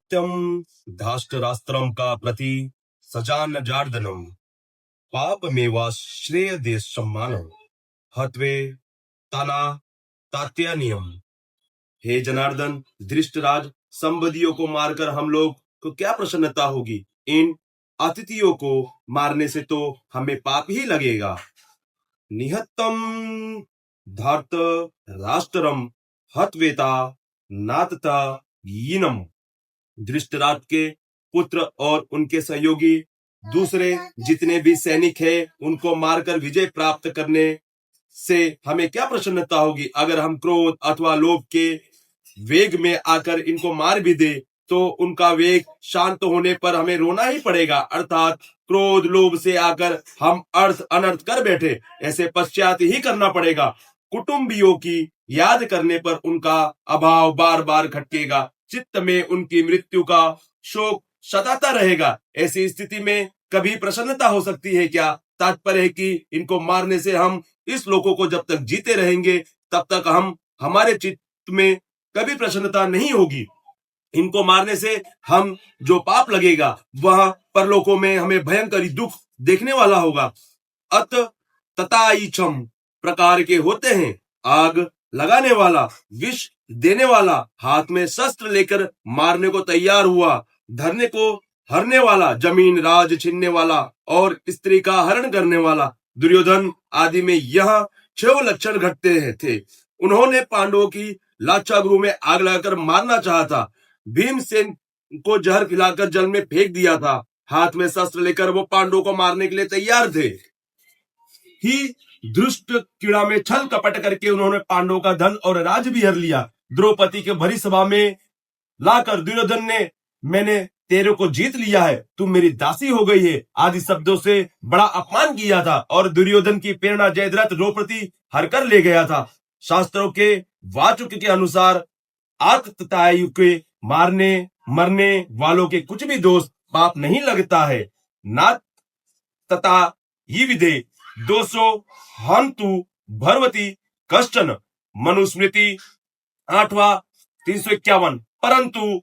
सत्यम धाष्टरास्त्रम का प्रति सजान जार्दनम पाप मेवा श्रेय देश सम्मानम हत्वे ताना तात्यानियम। हे जनार्दन, धृष्टराज, संबंधियों को मारकर हम लोग को क्या प्रसन्नता होगी? इन अतिथियों को मारने से तो हमें पाप ही लगेगा। निहत्तम धार्त राष्ट्रम हत्वेता नातता यिनम। धृष्टराज के पुत्र और उनके सहयोगी दूसरे जितने भी सैनिक हैं उनको मारकर विजय प्राप्त करने से हमें क्या प्रसन्नता होगी? अगर हम क्रोध अथवा लोभ के वेग में आकर इनको मार भी दे तो उनका वेग शांत होने पर हमें रोना ही पड़ेगा। अर्थात क्रोध लोभ से आकर हम अर्थ अनर्थ कर बैठे, ऐसे पश्चात ही करना पड़ेगा। कुटुंबियों की याद करने पर उनका अभाव बार बार खटकेगा, चित्त में उनकी मृत्यु का शोक सताता रहेगा। ऐसी स्थिति में कभी प्रसन्नता हो सकती है क्या? तात्पर्य है कि इनको मारने से हम इस लोगों को जब तक जीते रहेंगे तब तक हमारे चित्त में कभी प्रसन्नता नहीं होगी। इनको मारने से हम जो पाप लगेगा वह परलोकों में हमें भयंकर दुख देखने वाला होगा। अत तताईचम प्रकार के होते हैं, आग लगाने वाला, विष देने वाला, हाथ में शस्त्र लेकर मारने को तैयार हुआ, धरने को हरने वाला, जमीन राज छीनने वाला और स्त्री का हरण करने वाला। दुर्योधन आदि में यह 6 लक्षण घटते थे। उन्होंने पांडवों की लाक्षा गृह में आग लगाकर मारना चाहा था, भीमसेन को जहर खिलाकर जल में फेंक दिया था, हाथ में शस्त्र लेकर वो पांडवों को मारने के लिए तैयार थे। ही दुष्ट कीड़ा में छल कपट करके उन्होंने पांडवों का धन और राज भी हर लिया। द्रौपदी के भरी सभा में लाकर दुर्योधन ने मैंने तेरे को जीत लिया है, तू मेरी दासी हो गई है आदि शब्दों से बड़ा अपमान किया था और दुर्योधन की प्रेरणा जयद्रथ द्रौपदी हर कर ले गया था। शास्त्रों के वाचक के अनुसार आततायु के मारने मरने वालों के कुछ भी दोष पाप नहीं लगता है। नात तथा ये विधे दोषो हंतु भरवती कश्चन। मनुस्मृति 8वां 351। परंतु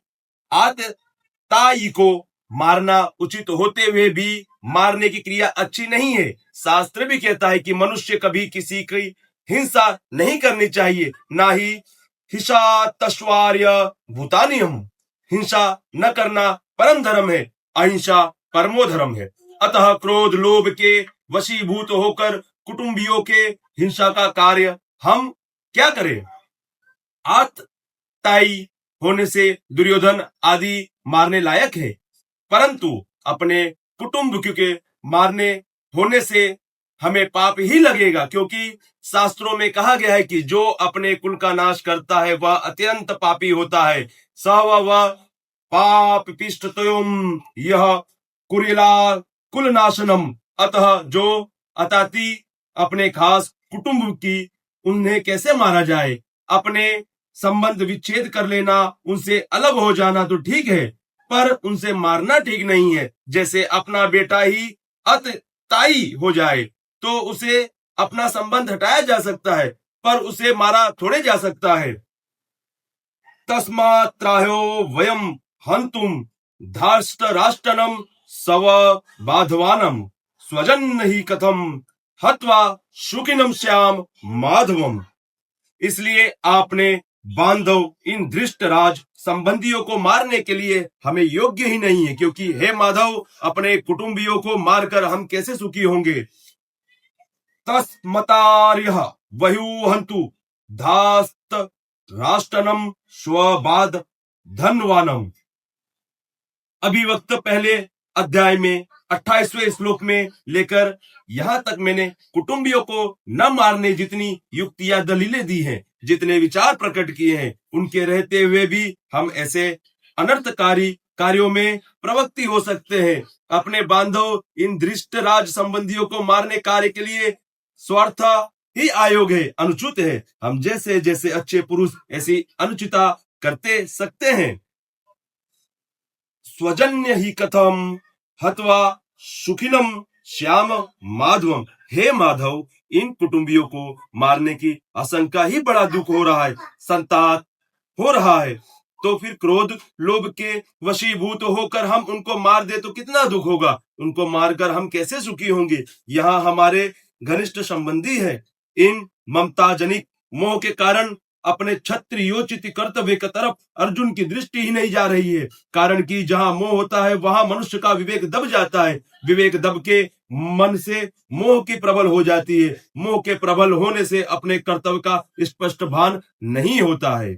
आततायी को मारना उचित होते हुए भी मारने की क्रिया अच्छी नहीं है। शास्त्र भी कहता है कि मनुष्य कभी किसी की हिंसा नहीं करनी चाहिए, ना ही हिंसा तस्वार्य भूतानियम। हिंसा न करना परम धर्म है, अहिंसा परमो धर्म है। अतः क्रोध लोभ के वशीभूत होकर कुटुंबियों के हिंसा का कार्य हम क्या करें? आतताई होने से दुर्योधन आदि मारने लायक है, परंतु अपने कुटुंब के मारने होने से हमें पाप ही लगेगा, क्योंकि शास्त्रों में कहा गया है कि जो अपने कुल का नाश करता है वह अत्यंत पापी होता है। सव पाप पिष्टतोयम यह कुरिला कुल नाशनम। अतः जो अताती अपने खास कुटुंब की, उन्हें कैसे मारा जाए? अपने संबंध विच्छेद कर लेना, उनसे अलग हो जाना तो ठीक है, पर उनसे मारना ठीक नहीं है। जैसे अपना बेटा ही अतताई हो जाए तो उसे अपना संबंध हटाया जा सकता है, पर उसे मारा थोड़े जा सकता है। तस्मात् त्राह्यो वयम हंतुम धार्ष्टराष्ट्रनम सव बाधवानम स्वजन ही कथम हत्वा शुकिनम श्याम माधवम। इसलिए आपने बांधव इन धृष्टराज संबंधियों को मारने के लिए हमें योग्य ही नहीं है, क्योंकि हे माधव, अपने कुटुंबियों को मारकर हम कैसे सुखी होंगे? तस्मतार्यः वयुहन्तु धास्त राष्ट्रनम स्वबाद धनवानम। अभिवक्त पहले अध्याय में 28वें श्लोक में लेकर यहां तक मैंने कुटुंबियों को न मारने जितनी युक्तियां दलीलें दी हैं, जितने विचार प्रकट किए हैं, उनके रहते हुए भी हम ऐसे अनर्थकारी कार्यों में प्रवृत्ति हो सकते हैं। अपने बांधव इन धृष्टराज संबंधियों को मारने कार्य के लिए स्वार्थ ही आयोग है, अनुचित है। हम जैसे जैसे अच्छे पुरुष ऐसी अनुचिता करते सकते हैं। स्वजन्य ही कथम हत्वा सुखिनम श्याम माधवम। हे माधव, इन कुटुंबियों को मारने की आशंका ही बड़ा दुख हो रहा है, संताप हो रहा है, तो फिर क्रोध लोभ के वशीभूत होकर हम उनको मार दे तो कितना दुख होगा, उनको मारकर हम कैसे सुखी होंगे। यहाँ हमारे घनिष्ठ संबंधी है, इन ममताजनिक मोह के कारण अपने क्षत्रियोचित कर्तव्य की तरफ अर्जुन की दृष्टि ही नहीं जा रही है। कारण कि जहां मोह होता है वहां मनुष्य का विवेक दब जाता है, विवेक दब के मन से मोह की प्रबल हो जाती है, मोह के प्रबल होने से अपने कर्तव्य का स्पष्ट भान नहीं होता है।